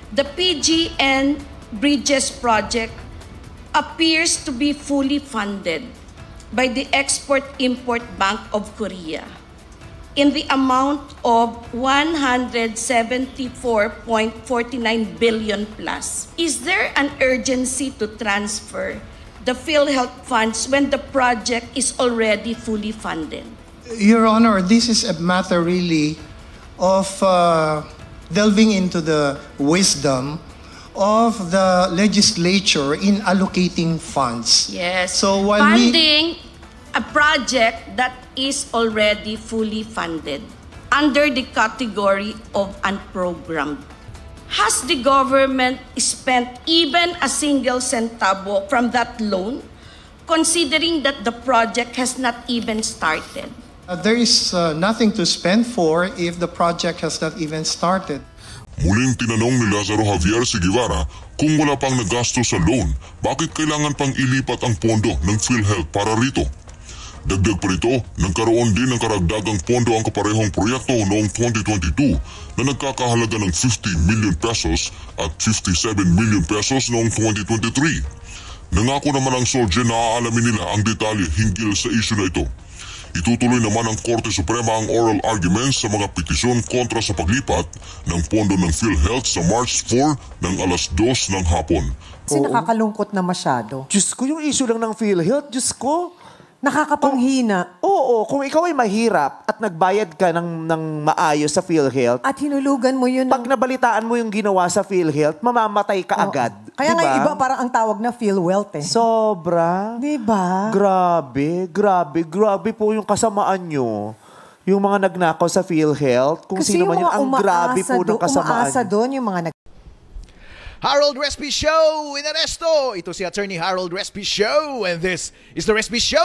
The PGN Bridges project appears to be fully funded by the Export-Import Bank of Korea in the amount of 174.49 billion plus. Is there an urgency to transfer the PhilHealth funds when the project is already fully funded? Your Honor, this is a matter really of delving into the wisdom of the legislature in allocating funds. Yes. So while funding a project that is already fully funded under the category of unprogrammed. Has the government spent even a single centavo from that loan, considering that the project has not even started? There is nothing to spend for if the project has not even started. Muling tinanong ni Lazaro Javier C. Guevara kung wala pang nagasto sa loan, bakit kailangan pang ilipat ang pondo ng PhilHealth para rito? Dagdag pa rito, nagkaroon din ng karagdagang pondo ang kaparehong proyekto noong 2022 na nagkakahalaga ng 50 million pesos at 57 million pesos noong 2023. Nangako naman ang SOLJE na aalamin nila ang detalye hinggil sa issue na ito. Itutuloy naman ng Korte Suprema ang oral arguments sa mga petisyon kontra sa paglipat ng pondo ng PhilHealth sa March 4 ng alas 2 ng hapon. Kasi nakakalungkot na masyado. Diyos ko, yung issue lang ng PhilHealth, Diyos ko. Nakakapanghina. Oo, kung ikaw ay mahirap at nagbayad ka ng maayos sa PhilHealth, At hinulugan mo yun. pag nabalitaan mo yung ginawa sa PhilHealth, mamamatay ka agad. Kaya Diba? nga iba parang ang tawag na PhilWealth eh. Sobra. Diba? Grabe po yung kasamaan nyo. Yung mga nagnakaw sa PhilHealth, kung Kasi sino man yung yun, ang grabe po ng kasamaan. umaasa doon yung mga Harold Respi Show in Aresto. Ito si Attorney Harold Respi Show and this is the Respi Show.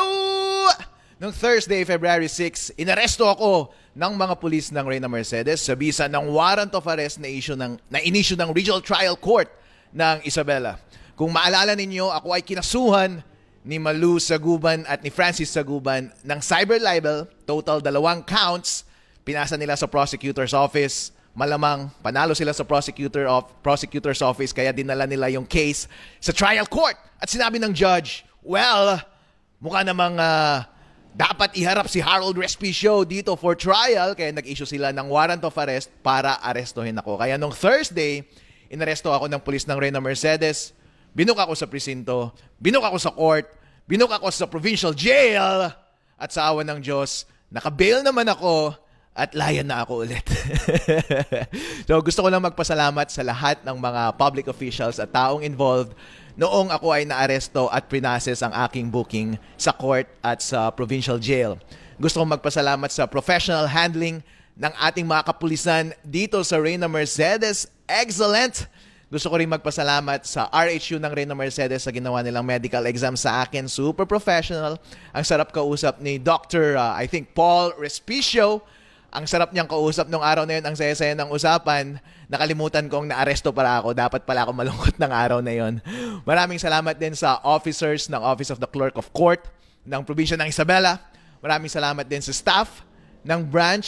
Noong Thursday, February 6, inaresto ako ng mga pulis ng Reyna Mercedes sa bisa ng warrant of arrest na inisyu ng Regional Trial Court ng Isabela. Kung maalala ninyo, ako ay kinasuhan ni Malu Saguban at ni Francis Saguban ng cyber libel, total 2 counts. Pinasa nila sa prosecutor's office. Malamang panalo sila sa prosecutor's office kaya dinala nila yung case sa trial court. At sinabi ng judge, well, mukha namang dapat iharap si Harold Respicio dito for trial kaya nag-issue sila ng warrant of arrest para arestuhin ako. Kaya nung Thursday, inaresto ako ng pulis ng Reyna Mercedes, binuk ako sa presinto, binuk ako sa court, binuk ako sa provincial jail at sa awa ng Diyos, naka-bail naman ako at layan na ako ulit. So gusto ko lang magpasalamat sa lahat ng mga public officials at taong involved noong ako ay naaresto at prinases ang aking booking sa court at sa provincial jail. Gusto kong magpasalamat sa professional handling ng ating mga kapulisan dito sa Reyna Mercedes. Excellent! Gusto ko rin magpasalamat sa RHU ng Reyna Mercedes sa ginawa nilang medical exam sa akin. Super professional. Ang sarap kausap ni Dr. I think Paul Respicio. Ang sarap niyang kausap nung araw na yun, ang saya-saya ng usapan. Nakalimutan kong naaresto pala ako. Dapat pala ako malungkot ng araw na yun. Maraming salamat din sa officers ng Office of the Clerk of Court ng probinsya ng Isabela. Maraming salamat din sa staff ng Branch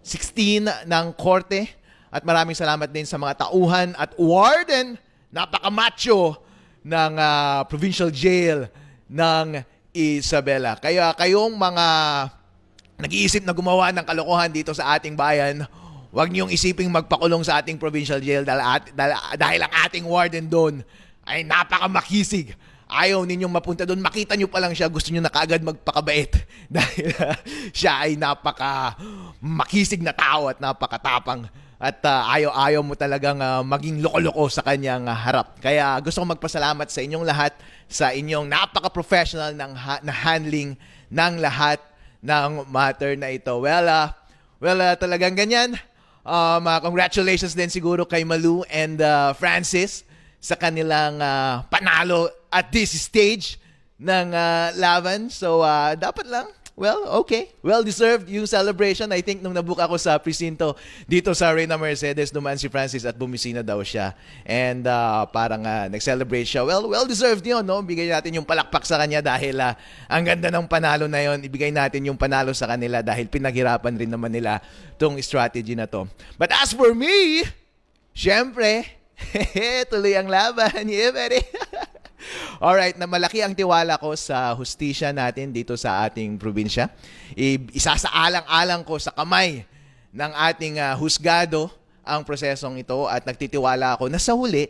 16 ng Korte. At maraming salamat din sa mga tauhan at warden, napaka-macho ng provincial jail ng Isabela. Kaya kayong mga nag-iisip na gumawa ng kalokohan dito sa ating bayan, huwag niyong isiping magpakulong sa ating provincial jail dahil ang ating warden doon ay napakamakisig. Ayaw ninyong mapunta doon. Makita niyo pa lang siya, gusto niyo na kaagad magpakabait dahil siya ay napakamakisig na tao at napakatapang. At ayaw mo talagang maging loko-loko sa kanyang harap. Kaya gusto kong magpasalamat sa inyong lahat, sa inyong napaka-professional na handling ng lahat ng matter na ito. Well, talagang ganyan. Congratulations din siguro kay Malu and Francis sa kanilang panalo at this stage ng laban. So, dapat lang. Well, okay. Well-deserved yung celebration. I think nung nabook ako sa presinto dito sa Reyna Mercedes, dumaan si Francis at bumisina daw siya. And parang nag-celebrate siya. Well-deserved yun, no? Bigay natin yung palakpak sa kanya dahil ang ganda ng panalo na yun. Ibigay natin yung panalo sa kanila dahil pinaghirapan rin naman nila tong strategy na to. But as for me, syempre, Tuloy ang laban. Yeah, buddy. Alright, na malaki ang tiwala ko sa hustisya natin dito sa ating probinsya. Isasaalang-alang ko sa kamay ng ating husgado ang prosesong ito at nagtitiwala ako na sa huli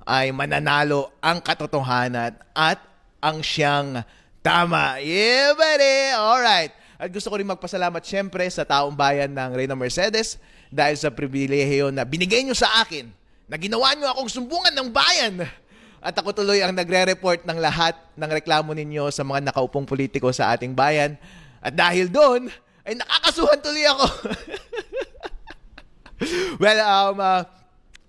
ay mananalo ang katotohanan at ang siyang tama. Yeah, buddy! Alright. At gusto ko rin magpasalamat syempre sa taong bayan ng Reyna Mercedes dahil sa pribilehiyo na binigay nyo sa akin na ginawa nyo akong sumbungan ng bayan. At ako tuloy ang nagre-report ng lahat ng reklamo ninyo sa mga nakaupong politiko sa ating bayan. At dahil doon, ay nakakasuhan tuloy ako. Well,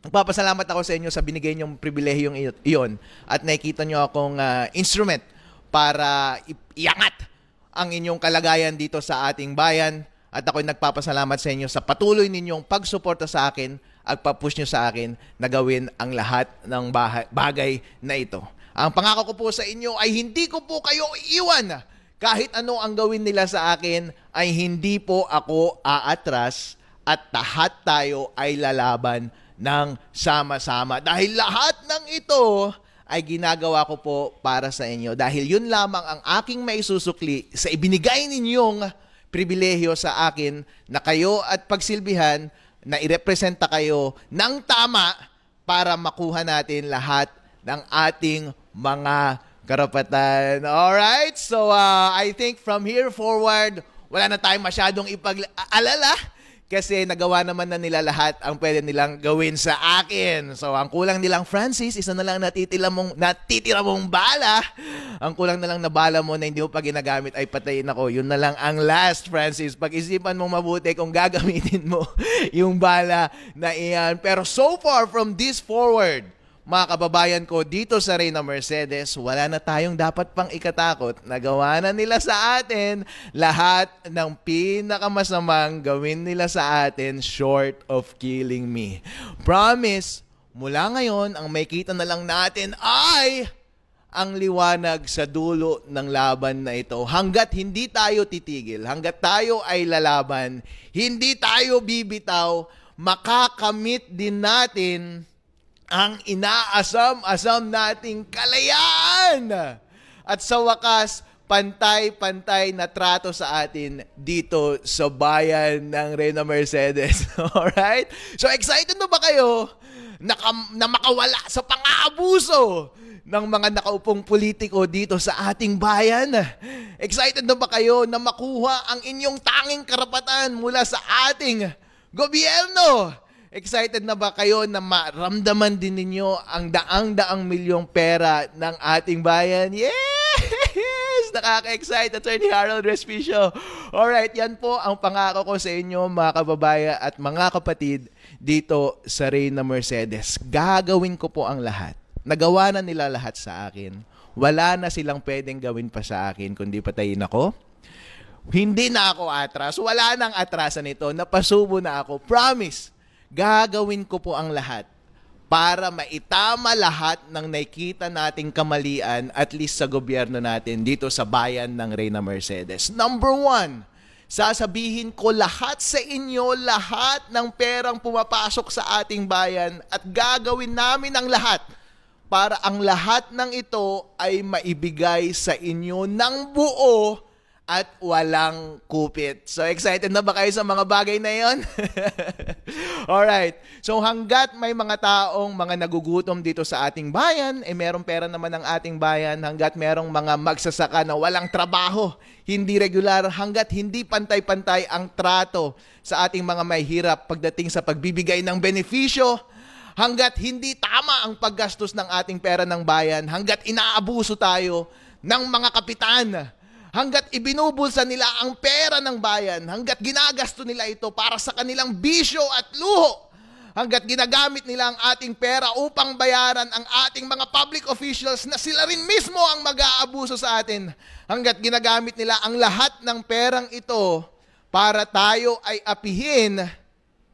magpapasalamat ako sa inyo sa binigay niyong pribilehiyong iyon. At nakikita niyo akong instrument para iangat ang inyong kalagayan dito sa ating bayan. At ako'y nagpapasalamat sa inyo sa patuloy ninyong pagsuporta sa akin at papush nyo sa akin na gawin ang lahat ng bagay na ito. Ang pangako ko po sa inyo ay hindi ko po kayo iiwan. Kahit ano ang gawin nila sa akin ay hindi po ako aatras at lahat tayo ay lalaban ng sama-sama. Dahil lahat ng ito ay ginagawa ko po para sa inyo. Dahil yun lamang ang aking maisusukli sa ibinigay ninyong pribilehiyo sa akin na kayo at pagsilbihan na irepresenta kayo ng tama para makuha natin lahat ng ating mga karapatan. Alright? So, I think from here forward, wala na tayong masyadong ipag-alala kasi nagawa naman na nila lahat ang pwede nilang gawin sa akin. So, ang kulang nilang, Francis, isa na lang natitira mong bala. Ang kulang na lang na bala mo na hindi mo pa ginagamit ay patayin ako. Yun na lang ang last, Francis. Pag-isipan mong mabuti kung gagamitin mo yung bala na iyan. Pero so far, from this forward, mga kababayan ko dito sa Reyna Mercedes, wala na tayong dapat pang ikatakot. Nagawa na nila sa atin lahat ng pinakamasamang gawin nila sa atin short of killing me. Promise, mula ngayon, ang may kita na lang natin ay ang liwanag sa dulo ng laban na ito. Hanggat hindi tayo titigil, hanggat tayo ay lalaban, hindi tayo bibitaw, makakamit din natin ang inaasam-asam nating kalayaan. At sa wakas, pantay-pantay na trato sa atin dito sa bayan ng Reyna Mercedes. Alright? So excited na ba kayo na makawala sa pang-aabuso ng mga nakaupong politiko dito sa ating bayan? Excited na ba kayo na makuha ang inyong tanging karapatan mula sa ating gobyerno? Excited na ba kayo na maramdaman din ninyo ang daang-daang milyong pera ng ating bayan? Yes! Nakaka-excite, Attorney Harold Respicio. Alright, yan po ang pangako ko sa inyo, mga kababayan at mga kapatid dito sa Reyna Mercedes. Gagawin ko po ang lahat. Nagawa na nila lahat sa akin. Wala na silang pwedeng gawin pa sa akin kundi patayin ako. Hindi na ako atras. Wala nang atrasan ito. Napasubo na ako. Promise. Gagawin ko po ang lahat para maitama lahat ng nakikita nating kamalian at least sa gobyerno natin dito sa bayan ng Reyna Mercedes. Number 1, sasabihin ko lahat sa inyo, lahat ng perang pumapasok sa ating bayan at gagawin namin ang lahat para ang lahat ng ito ay maibigay sa inyo ng buo at walang kupit. So excited na ba kayo sa mga bagay na yon? Alright. So hanggat may mga taong mga nagugutom dito sa ating bayan, merong pera naman ng ating bayan. Hanggat merong mga magsasaka na walang trabaho, hindi regular, hanggat hindi pantay-pantay ang trato sa ating mga mahihirap pagdating sa pagbibigay ng benepisyo, hanggat hindi tama ang paggastos ng ating pera ng bayan, hanggat inaabuso tayo ng mga kapitan, hanggat ibinubulsa nila ang pera ng bayan, hanggat ginagasto nila ito para sa kanilang bisyo at luho, hanggat ginagamit nila ang ating pera upang bayaran ang ating mga public officials na sila rin mismo ang mag-aabuso sa atin, hanggat ginagamit nila ang lahat ng perang ito para tayo ay apihin,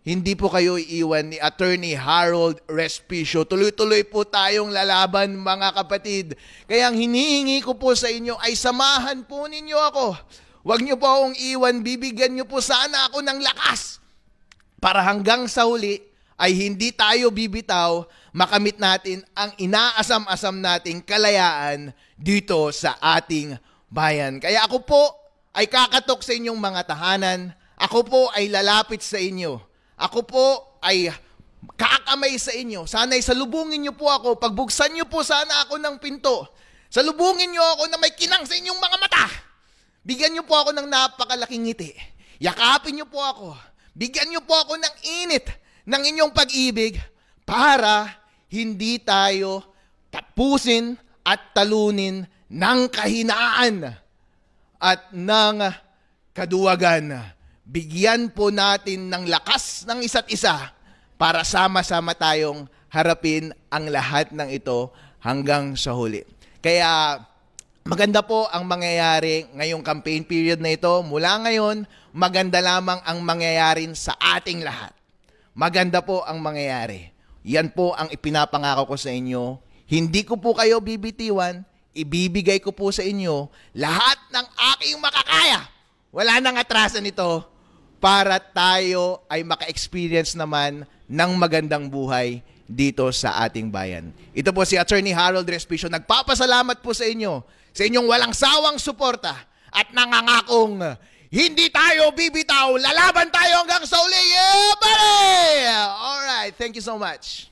hindi po kayo iiwan ni Attorney Harold Respicio. Tuloy-tuloy po tayong lalaban, mga kapatid. Kaya ang hinihingi ko po sa inyo ay samahan po ninyo ako. Huwag niyo po akong iwan, bibigyan niyo po sana ako ng lakas para hanggang sa huli ay hindi tayo bibitaw makamit natin ang inaasam-asam nating kalayaan dito sa ating bayan. Kaya ako po ay kakatok sa inyong mga tahanan. Ako po ay lalapit sa inyo. Ako po ay kakamay sa inyo. Sana'y salubungin niyo po ako. Pagbuksan niyo po sana ako ng pinto. Salubungin niyo ako na may kinang sa inyong mga mata. Bigyan niyo po ako ng napakalaking ngiti. Yakapin niyo po ako. Bigyan niyo po ako ng init ng inyong pag-ibig para hindi tayo tapusin at talunin ng kahinaan at ng kaduwagan. Bigyan po natin ng lakas ng isa't isa para sama-sama tayong harapin ang lahat ng ito hanggang sa huli. Kaya maganda po ang mangyayari ngayong campaign period na ito. Mula ngayon, maganda lamang ang mangyayari sa ating lahat. Maganda po ang mangyayari. Yan po ang ipinapangako ko sa inyo. Hindi ko po kayo bibitiwan. Ibibigay ko po sa inyo lahat ng aking makakaya. Wala nang atrasan ito para tayo ay maka-experience naman ng magandang buhay dito sa ating bayan. Ito po si Attorney Harold Respicio. Nagpapasalamat po sa inyo, sa inyong walang sawang suporta at nangangakong hindi tayo bibitaw, lalaban tayo hanggang sa uli. Yeah, buddy! Alright, thank you so much.